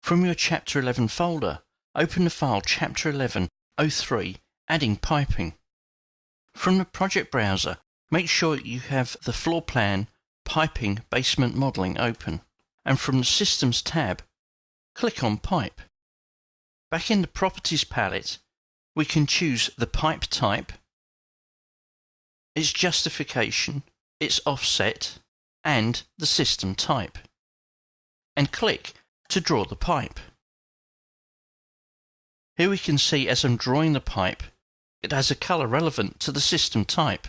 From your Chapter 11 folder, open the file Chapter 11.03 Adding Piping. From the project browser, make sure you have the floor plan Piping Basement Modelling open, and from the Systems tab, click on Pipe. Back in the Properties palette, we can choose the pipe type, its justification, its offset, and the system type, and click to draw the pipe. Here we can see as I'm drawing the pipe, it has a colour relevant to the system type.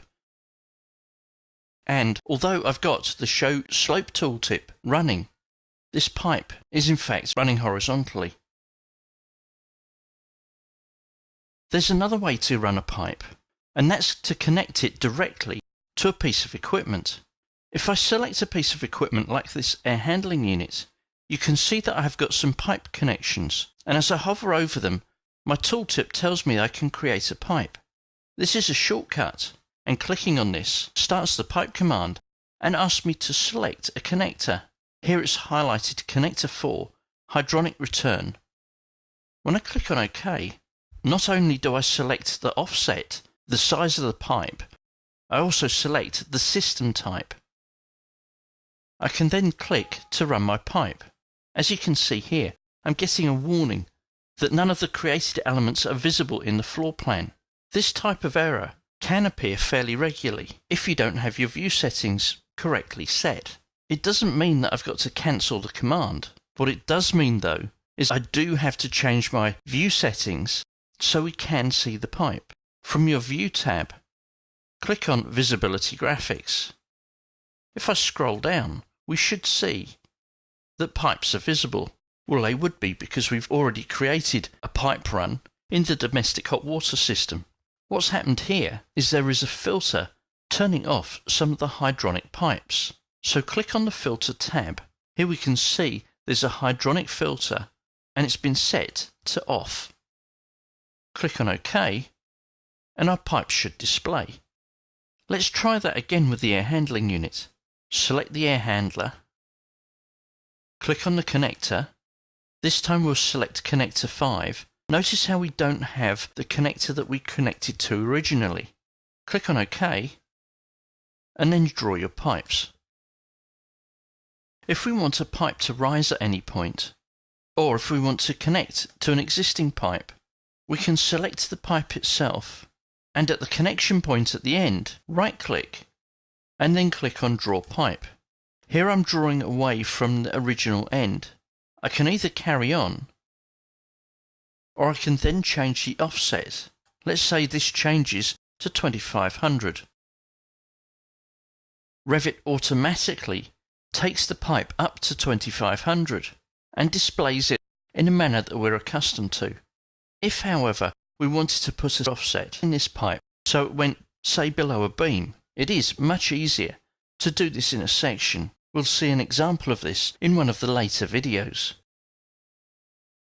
And although I've got the Show Slope tooltip running, this pipe is in fact running horizontally. There's another way to run a pipe, and that's to connect it directly to a piece of equipment. If I select a piece of equipment like this air handling unit, you can see that I have got some pipe connections, and as I hover over them, my tooltip tells me I can create a pipe. This is a shortcut, and clicking on this starts the pipe command and asks me to select a connector. Here it's highlighted Connector 4, Hydronic Return. When I click on OK, not only do I select the offset, the size of the pipe, I also select the system type. I can then click to run my pipe. As you can see here, I'm getting a warning that none of the created elements are visible in the floor plan. This type of error can appear fairly regularly if you don't have your view settings correctly set. It doesn't mean that I've got to cancel the command. What it does mean though is I do have to change my view settings so we can see the pipe. From your View tab, click on Visibility Graphics. If I scroll down, we should see that pipes are visible. Well, they would be because we've already created a pipe run in the domestic hot water system. What's happened here is there is a filter turning off some of the hydronic pipes. So click on the Filter tab. Here we can see there's a hydronic filter and it's been set to off. Click on OK and our pipe should display. Let's try that again with the air handling unit. Select the air handler, click on the connector. This time we'll select Connector 5. Notice how we don't have the connector that we connected to originally. Click on OK and then draw your pipes. If we want a pipe to rise at any point, or if we want to connect to an existing pipe, we can select the pipe itself and at the connection point at the end, right-click and then click on Draw Pipe. Here I'm drawing away from the original end. I can either carry on or I can then change the offset. Let's say this changes to 2500. Revit automatically takes the pipe up to 2500 and displays it in a manner that we're accustomed to. If, however, we wanted to put an offset in this pipe so it went, say, below a beam, it is much easier to do this in a section. We'll see an example of this in one of the later videos.